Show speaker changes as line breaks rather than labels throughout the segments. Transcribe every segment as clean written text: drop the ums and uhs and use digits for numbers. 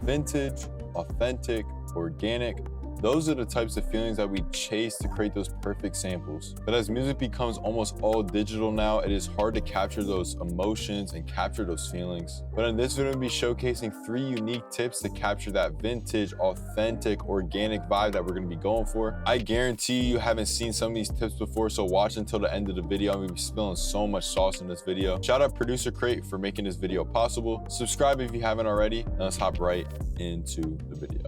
Vintage, authentic, organic. Those are the types of feelings that we chase to create those perfect samples. But as music becomes almost all digital now, it is hard to capture those emotions and capture those feelings. But in this video, we'll be showcasing 3 unique tips to capture that vintage, authentic, organic vibe that we're gonna be going for. I guarantee you haven't seen some of these tips before, so watch until the end of the video. I'm gonna be spilling so much sauce in this video. Shout out Producer Crate for making this video possible. Subscribe if you haven't already, and let's hop right into the video.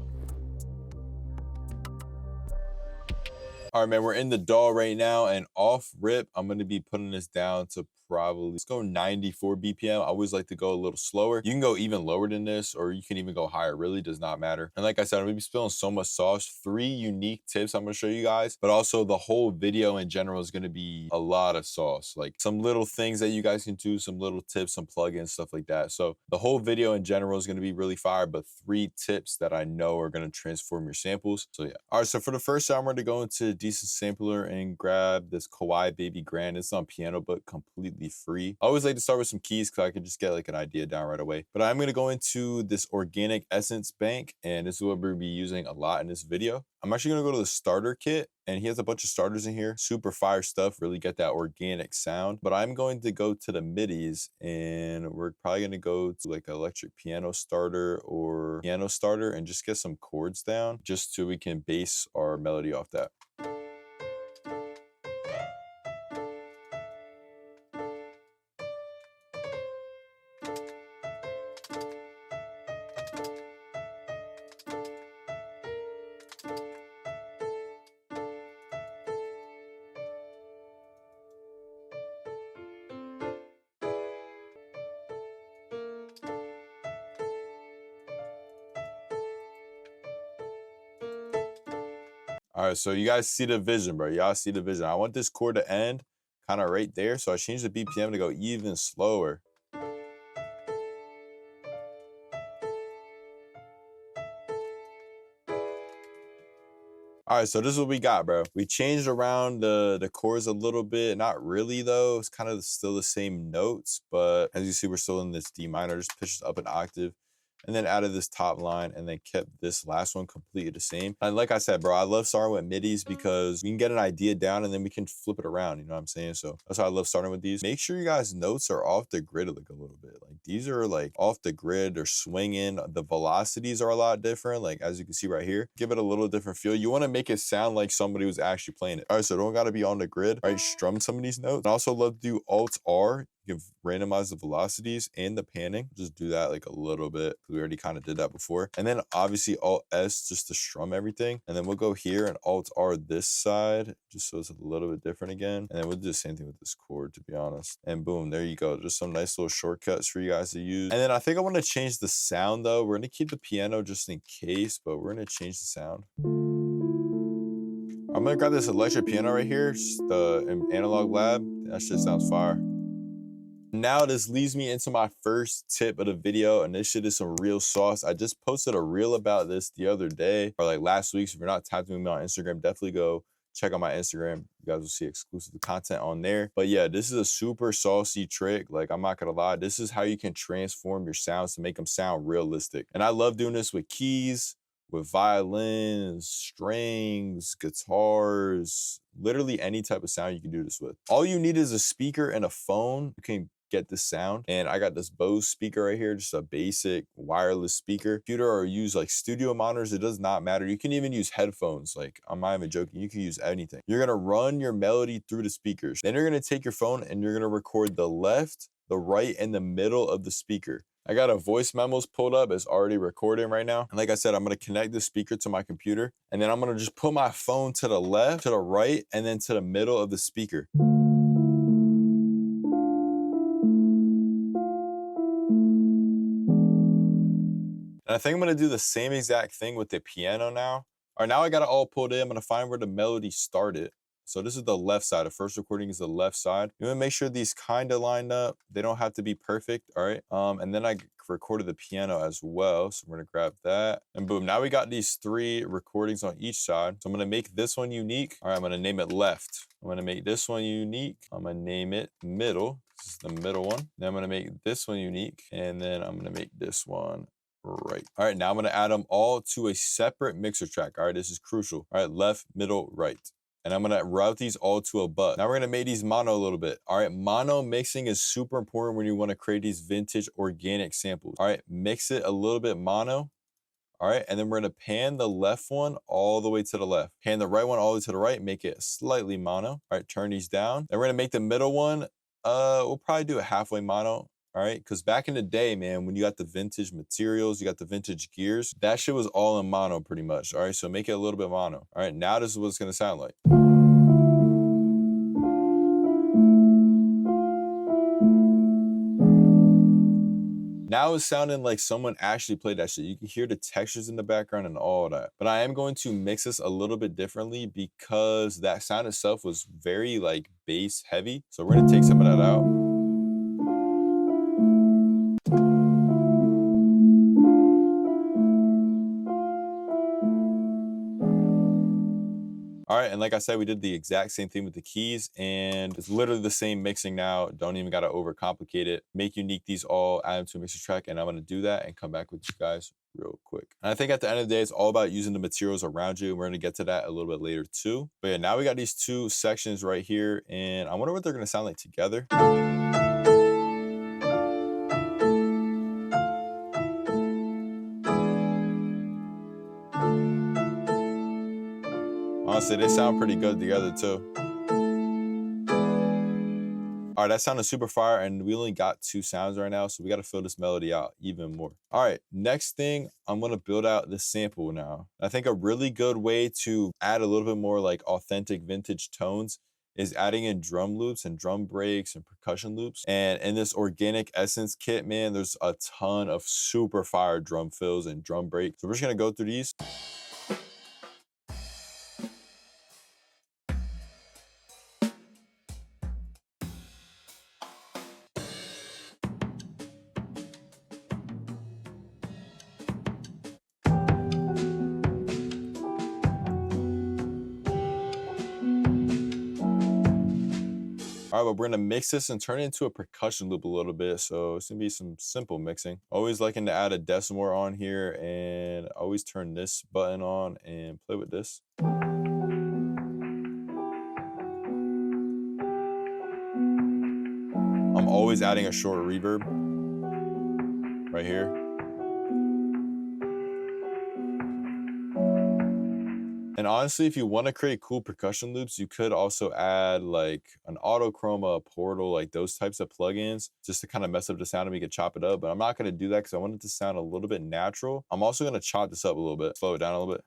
All right, man, we're in the DAW right now, and off rip, I'm gonna be putting this down to probably, let's go 94 BPM. I always like to go a little slower. You can go even lower than this, or you can even go higher. It really does not matter. And like I said, I'm gonna be spilling so much sauce. 3 unique tips I'm gonna show you guys, but also the whole video in general is gonna be a lot of sauce. Like some little things that you guys can do, some little tips, some plugins, stuff like that. So the whole video in general is gonna be really fire, but 3 tips that I know are gonna transform your samples. So yeah. All right, so for the first time, we're gonna go into Decent Sampler and grab this Kawaii Baby Grand. It's on piano, but completely free. I always like to start with some keys because I can just get like an idea down right away. But I'm going to go into this organic essence bank, and this is what we'll be using a lot in this video. I'm actually going to go to the starter kit, and he has a bunch of starters in here. Super fire stuff, really get that organic sound. But I'm going to go to the midis, and we're probably going to go to like an electric piano starter or piano starter and just get some chords down just so we can base our melody off that. All right, so you guys see the vision, bro. Y'all see the vision. I want this chord to end kind of right there, so I changed the BPM to go even slower. All right, so this is what we got, bro. We changed around the chords a little bit. Not really, though. It's kind of still the same notes, but as you see, we're still in this D minor. Just pitched up an octave, and then added this top line, and then kept this last one completely the same. And like I said, bro, I love starting with midis because we can get an idea down, and then we can flip it around, you know what I'm saying? So that's why I love starting with these. Make sure you guys' notes are off the grid like a little bit. Like these are like off the grid, they're swinging. The velocities are a lot different, like as you can see right here. Give it a little different feel. You want to make it sound like somebody was actually playing it. All right, so don't got to be on the grid, right? Strum some of these notes. I also love to do Alt-R. You can randomize the velocities and the panning. Just do that like a little bit because we already kind of did that before. And then obviously Alt-S just to strum everything. And then we'll go here and Alt-R this side just so it's a little bit different again. And then we'll do the same thing with this chord, to be honest. And boom, there you go. Just some nice little shortcuts for you guys to use. And then I think I want to change the sound though. We're going to keep the piano just in case, but we're going to change the sound. I'm going to grab this electric piano right here, just the Analog Lab. That shit sounds fire. Now this leads me into my first tip of the video, and this shit is some real sauce. I just posted a reel about this the other day, or like last week. So if you're not tagged me on Instagram, definitely go check out my Instagram. You guys will see exclusive content on there. But yeah, this is a super saucy trick. Like, I'm not gonna lie, this is how you can transform your sounds to make them sound realistic. And I love doing this with keys, with violins, strings, guitars, literally any type of sound you can do this with. All you need is a speaker and a phone. You can get this sound. And I got this Bose speaker right here, just a basic wireless speaker. Computer, or use like studio monitors, it does not matter. You can even use headphones. Like, I'm not even joking, you can use anything. You're gonna run your melody through the speakers. Then you're gonna take your phone and you're gonna record the left, the right, and the middle of the speaker. I got a voice memos pulled up. It's already recording right now. And like I said, I'm gonna connect the speaker to my computer, and then I'm gonna just put my phone to the left, to the right, and then to the middle of the speaker. And I think I'm gonna do the same exact thing with the piano now. All right, now I got it all pulled in. I'm gonna find where the melody started. So this is the left side. The first recording is the left side. You wanna make sure these kind of lined up. They don't have to be perfect, all right? And then I recorded the piano as well. So we're gonna grab that, and boom, now we got these 3 recordings on each side. So I'm gonna make this one unique. All right, I'm gonna name it left. I'm gonna make this one unique. I'm gonna name it middle. This is the middle one. Then I'm gonna make this one unique, and then I'm gonna make this one right. All right, now I'm gonna add them all to a separate mixer track. All right, this is crucial. All right, left, middle, right. And I'm gonna route these all to a bus. Now we're gonna make these mono a little bit. All right, mono mixing is super important when you wanna create these vintage organic samples. All right, mix it a little bit mono. All right, and then we're gonna pan the left one all the way to the left. Pan the right one all the way to the right, make it slightly mono. All right, turn these down. Then we're gonna make the middle one, we'll probably do it halfway mono. All right, because back in the day, man, when you got the vintage materials, you got the vintage gears, that shit was all in mono pretty much. All right, so make it a little bit mono. All right, now this is what it's gonna sound like. Now it's sounding like someone actually played that shit. You can hear the textures in the background and all that. But I am going to mix this a little bit differently because that sound itself was very like bass heavy. So we're gonna take some of that out. All right, and like I said, we did the exact same thing with the keys, and it's literally the same mixing now. Don't even gotta overcomplicate it. Make unique these all, add them to a mixer track, and I'm gonna do that and come back with you guys real quick. And I think at the end of the day, it's all about using the materials around you, and we're gonna get to that a little bit later too. But yeah, now we got these two sections right here, and I wonder what they're gonna sound like together. Honestly, they sound pretty good together too. All right, that sounded super fire, and we only got 2 sounds right now, so we got to fill this melody out even more. All right, next thing, I'm gonna build out the sample now. I think a really good way to add a little bit more like authentic vintage tones is adding in drum loops and drum breaks and percussion loops. And in this organic essence kit, man, there's a ton of super fire drum fills and drum breaks. So we're just gonna go through these. All right, but we're gonna mix this and turn it into a percussion loop a little bit. So it's gonna be some simple mixing. Always liking to add a decimal on here, and always turn this button on and play with this. I'm always adding a short reverb right here. And honestly, if you want to create cool percussion loops, you could also add like an autochroma, a portal, like those types of plugins, just to kind of mess up the sound and we could chop it up. But I'm not going to do that because I want it to sound a little bit natural. I'm also going to chop this up a little bit, slow it down a little bit.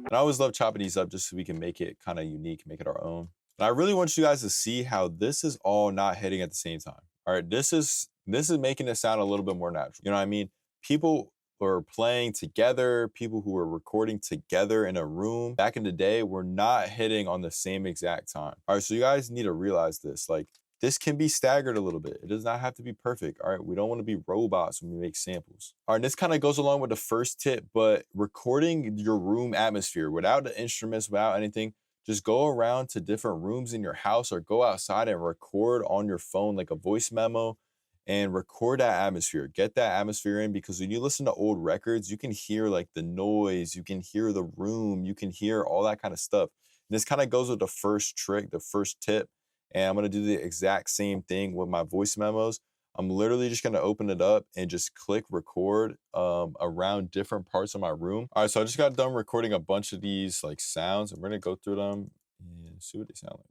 And I always love chopping these up just so we can make it kind of unique, make it our own. And I really want you guys to see how this is all not hitting at the same time. All right, this is making it sound a little bit more natural. You know what I mean? People were playing together, people who were recording together in a room back in the day were not hitting on the same exact time. All right, so you guys need to realize this. Like, this can be staggered a little bit. It does not have to be perfect. All right, we don't want to be robots when we make samples. All right, this kind of goes along with the first tip, but recording your room atmosphere without the instruments, without anything, just go around to different rooms in your house or go outside and record on your phone like a voice memo and record that atmosphere. Get that atmosphere in, because when you listen to old records, you can hear like the noise, you can hear the room, you can hear all that kind of stuff. And this kind of goes with the first trick, the first tip. And I'm gonna do the exact same thing with my voice memos. I'm literally just gonna open it up and just click record around different parts of my room. All right, so I just got done recording a bunch of these like sounds, and we're gonna go through them and see what they sound like.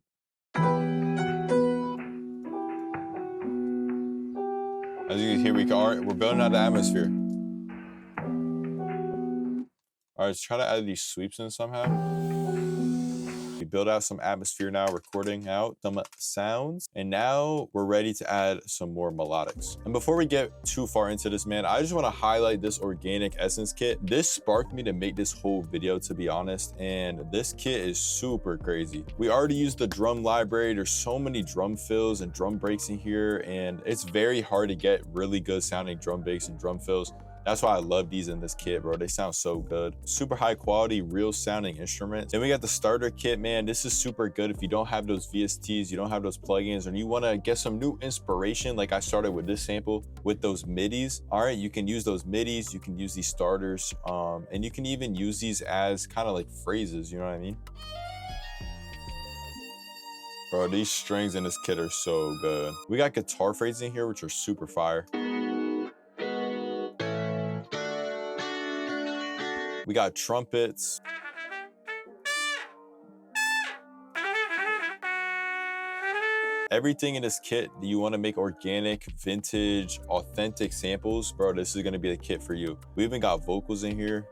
As you can hear, we're building out the atmosphere. All right, let's try to add these sweeps in somehow. We build out some atmosphere now, recording out some sounds. And now we're ready to add some more melodics. And before we get too far into this, man, I just want to highlight this organic essence kit. This sparked me to make this whole video, to be honest. And this kit is super crazy. We already used the drum library. There's so many drum fills and drum breaks in here, and it's very hard to get really good sounding drum breaks and drum fills. That's why I love these in this kit, bro. They sound so good. Super high quality, real sounding instruments. Then we got the starter kit, man. This is super good if you don't have those VSTs, you don't have those plugins, and you want to get some new inspiration. Like I started with this sample with those midis. All right, you can use those midis, you can use these starters, and you can even use these as kind of like phrases, you know what I mean? Bro, these strings in this kit are so good. We got guitar phrases in here, which are super fire. We got trumpets. Everything in this kit, you want to make organic, vintage, authentic samples, bro, this is going to be the kit for you. We even got vocals in here.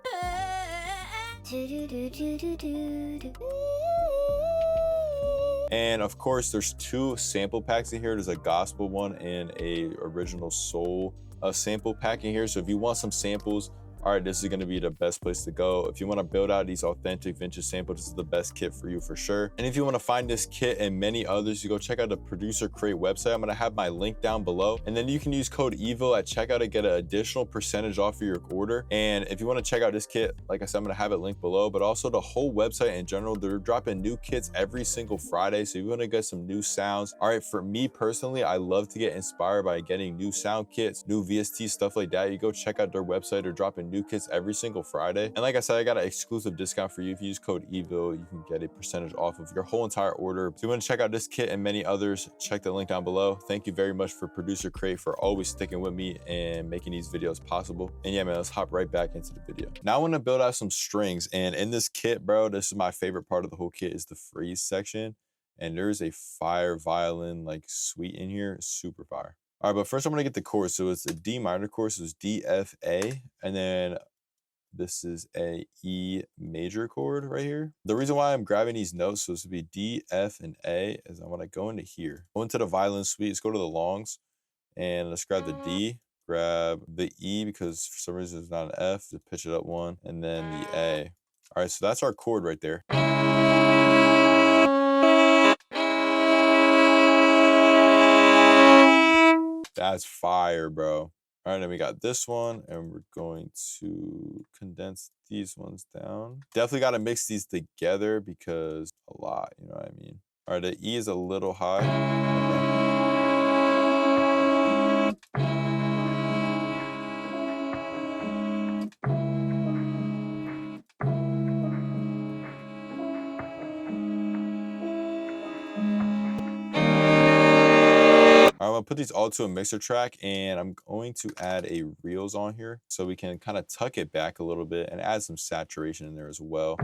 And of course, there's two sample packs in here. There's a gospel one and a original soul sample pack in here. So if you want some samples, all right, this is going to be the best place to go. If you want to build out these authentic vintage samples, this is the best kit for you for sure. And if you want to find this kit and many others, you go check out the Producer Crate website. I'm going to have my link down below. And then you can use code EVIL at checkout to get an additional percentage off of your order. And if you want to check out this kit, like I said, I'm going to have it linked below, but also the whole website in general. They're dropping new kits every single Friday. So if you want to get some new sounds, all right, for me personally, I love to get inspired by getting new sound kits, new VST, stuff like that. You go check out their website. They're dropping new kits every single Friday. And like I said, I got an exclusive discount for you. If you use code EVIL, you can get a percentage off of your whole entire order. If you want to check out this kit and many others, check the link down below. Thank you very much for Producer Crate for always sticking with me and making these videos possible. And yeah, man, let's hop right back into the video. Now I want to build out some strings. And in this kit, bro, this is my favorite part of the whole kit, is the phrase section. And there's a fire violin like suite in here. It's super fire. All right, but first I'm gonna get the chords. So it's a D minor chord, so it's D, F, A, and then this is a E major chord right here. The reason why I'm grabbing these notes, so this would be D, F, and A, is I want to go into here. Go into the violin suite, let's go to the longs, and let's grab the D, grab the E, because for some reason it's not an F, to pitch it up one, and then the A. All right, so that's our chord right there. That's fire, bro. All right, then we got this one, and we're going to condense these ones down. Definitely got to mix these together because a lot, you know what I mean? All right, the E is a little high. I'm gonna put these all to a mixer track, and I'm going to add a reels on here so we can kind of tuck it back a little bit and add some saturation in there as well.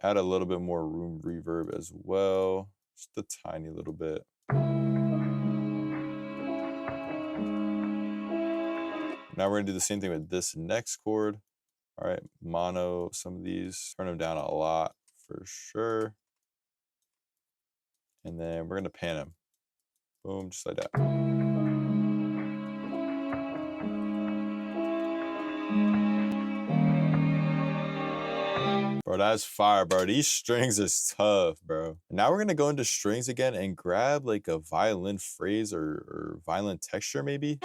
Add a little bit more room reverb as well, just a tiny little bit. Now we're gonna do the same thing with this next chord. All right, mono some of these, turn them down a lot for sure. And then we're gonna pan them. Boom, just like that. Bro, that's fire, bro. These strings is tough, bro. Now we're gonna go into strings again and grab like a violin phrase or violin texture maybe.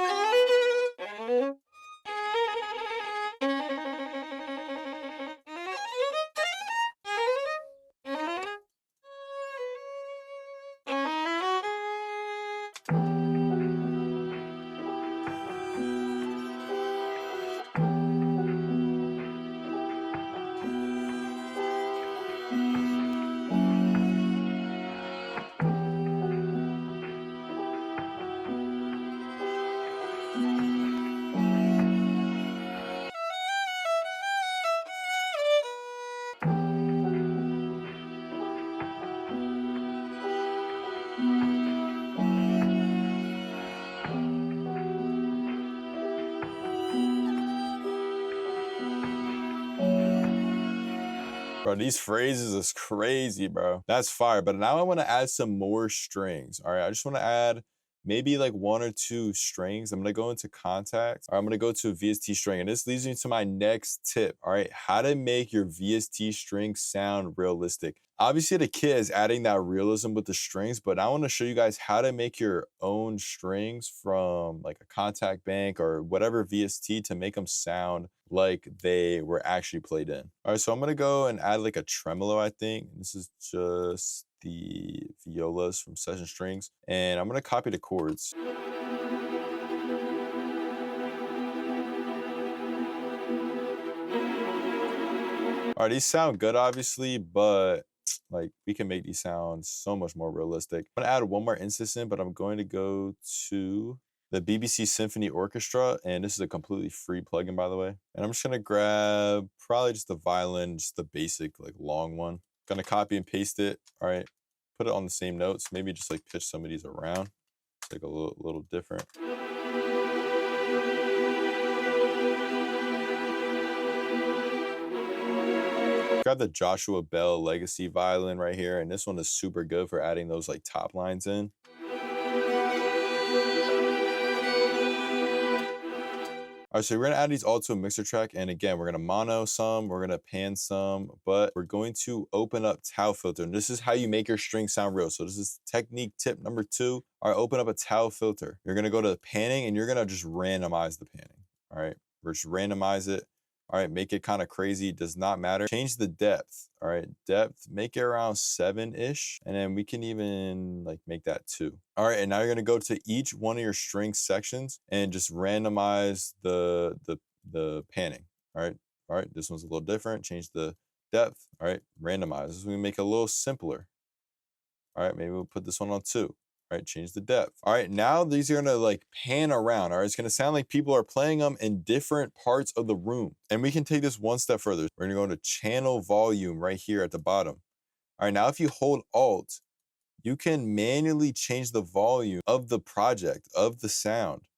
Bro, these phrases is crazy, bro. That's fire. But now I want to add some more strings. All right, I just want to add maybe like 1 or 2 strings. I'm going to go into contact. All right, I'm going to go to a VST string. And this leads me to my next tip. All right, how to make your VST string sound realistic. Obviously, the kit is adding that realism with the strings, but I want to show you guys how to make your own strings from like a contact bank or whatever VST to make them sound like they were actually played in. All right, so I'm going to go and add like a tremolo, I think. This is just the violas from Session Strings, and I'm going to copy the chords. All right, these sound good, obviously, but like we can make these sound so much more realistic. I'm gonna add one more instance in, but I'm going to go to the BBC Symphony Orchestra, and this is a completely free plugin, by the way. And I'm just gonna grab probably just the violin, just the basic like long one. Gonna copy and paste it. All right, put it on the same notes. Maybe just like pitch some of these around, like a little different. Grab the Joshua Bell Legacy violin right here, and this one is super good for adding those like top lines in. All right, so we're gonna add these all to a mixer track, and again, we're gonna mono some, we're gonna pan some, but we're going to open up tau filter, and this is how you make your string sound real. So this is technique tip number 2. All right, open up a tau filter. You're gonna go to panning, and you're gonna just randomize the panning. All right, we're just randomize it. All right, make it kind of crazy, does not matter. Change the depth, all right? Depth, make it around 7-ish, and then we can even like make that 2. All right, and now you're gonna go to each one of your string sections and just randomize the panning, all right? This one's a little different, change the depth, all right? Randomize, this is gonna make it a little simpler. All right, maybe we'll put this one on 2. All right, change the depth. All right, now these are gonna like pan around. All right, it's gonna sound like people are playing them in different parts of the room. And we can take this one step further. We're gonna go into channel volume right here at the bottom. All right, now if you hold Alt, you can manually change the volume of the project, of the sound.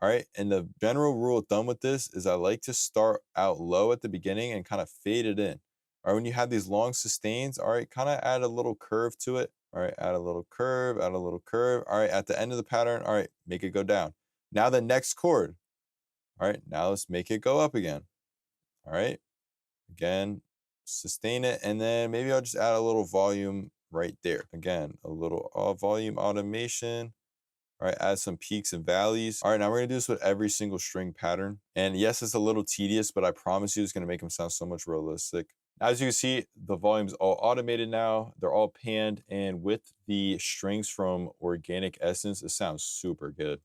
All right, and the general rule of thumb with this is I like to start out low at the beginning and kind of fade it in. All right, when you have these long sustains, all right, kind of add a little curve to it. All right, add a little curve, add a little curve. All right, at the end of the pattern, all right, make it go down. Now the next chord. All right, now let's make it go up again. All right, again, sustain it, and then maybe I'll just add a little volume right there. Again, a little volume automation. All right, add some peaks and valleys. All right, now we're gonna do this with every single string pattern. And yes, it's a little tedious, but I promise you it's gonna make them sound so much realistic. As you can see, the volume's all automated now. They're all panned, and with the strings from Organic Essence, it sounds super good.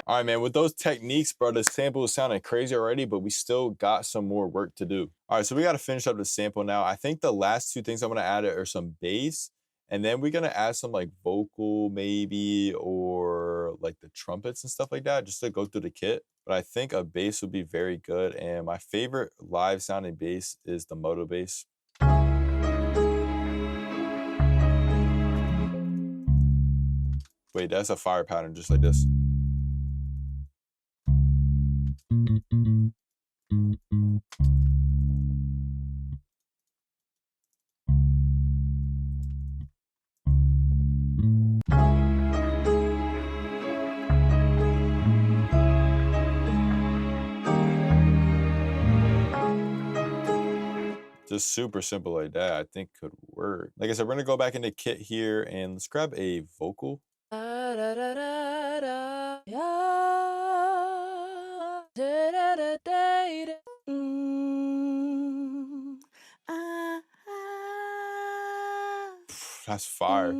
All right, man, with those techniques, bro, the sample is sounding crazy already, but we still got some more work to do. All right, so we got to finish up the sample now. I think the last 2 things I'm going to add are some bass, and then we're going to add some like vocal maybe, or like the trumpets and stuff like that, just to go through the kit. But I think a bass would be very good, and my favorite live sounding bass is the Moto bass. Wait, that's a fire pattern just like this. Just super simple like that, I think could work. Like I said, we're gonna go back into kit here and let's grab a vocal. That's fire.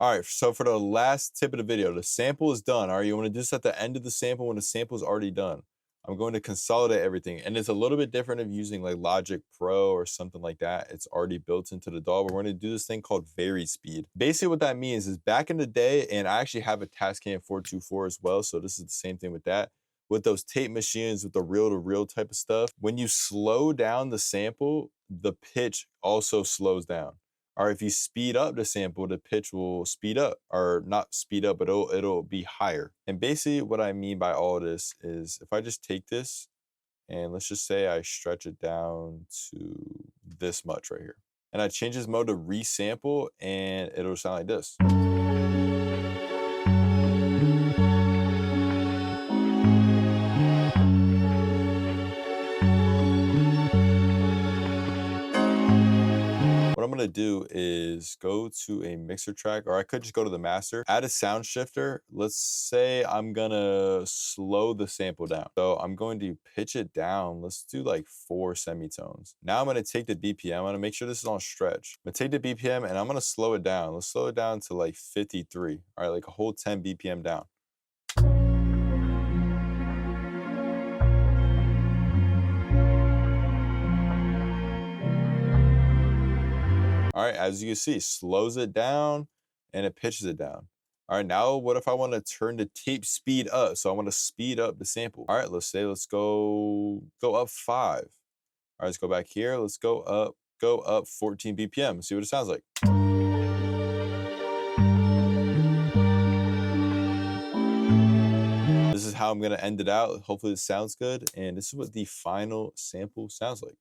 All right, so for the last tip of the video, the sample is done. All right, you want to do this at the end of the sample when the sample is already done. I'm going to consolidate everything, and it's a little bit different of using like Logic Pro or something like that. It's already built into the DAW, but we're going to do this thing called Vary Speed. Basically what that means is back in the day, and I actually have a Tascam 424 as well, so this is the same thing with that. With those tape machines, with the reel-to-reel type of stuff, when you slow down the sample, the pitch also slows down. Or if you speed up the sample, the pitch will speed up, or not speed up, but it'll be higher. And basically what I mean by all this is if I just take this and let's just say I stretch it down to this much right here, and I change this mode to resample, and it'll sound like this. What I'm gonna do is go to a mixer track, or I could just go to the master, add a sound shifter. Let's say I'm gonna slow the sample down. So I'm going to pitch it down. Let's do like 4 semitones. Now I'm gonna take the BPM. I'm gonna make sure this is on stretch. I'm gonna take the BPM and I'm gonna slow it down. Let's slow it down to like 53. All right, like a whole 10 BPM down. All right, as you can see, slows it down and it pitches it down. All right, now what if I want to turn the tape speed up? So I want to speed up the sample. All right, let's go up 5. All right, let's go back here. Let's go up 14 BPM. See what it sounds like. This is how I'm gonna end it out. Hopefully it sounds good. And this is what the final sample sounds like.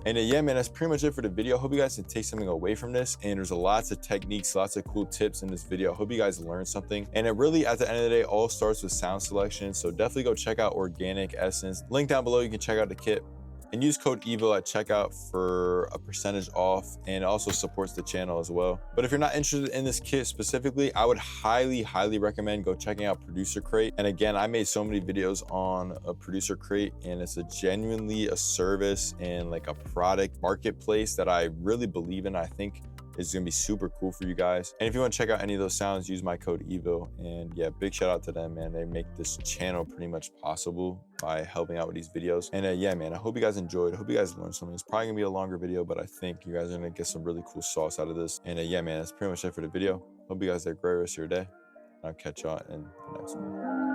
And yeah, man, that's pretty much it for the video. I hope you guys can take something away from this. And there's lots of techniques, lots of cool tips in this video. I hope you guys learned something. And it really, at the end of the day, all starts with sound selection. So definitely go check out Organic Essence. Link down below, you can check out the kit. And use code EVIL at checkout for a percentage off, and it also supports the channel as well. But if you're not interested in this kit specifically, I would highly recommend go checking out Producer Crate. And again, I made so many videos on a Producer Crate, and it's genuinely a service and like a product marketplace that I really believe in. I think is gonna be super cool for you guys. And if you want to check out any of those sounds, use my code EVIL. And yeah, big shout out to them, man. They make this channel pretty much possible by helping out with these videos. And yeah, man, I hope you guys enjoyed. I hope you guys learned something. It's probably gonna be a longer video, but I think you guys are gonna get some really cool sauce out of this. And yeah, man, that's pretty much it for the video. Hope you guys have a great rest of your day. I'll catch y'all in the next one.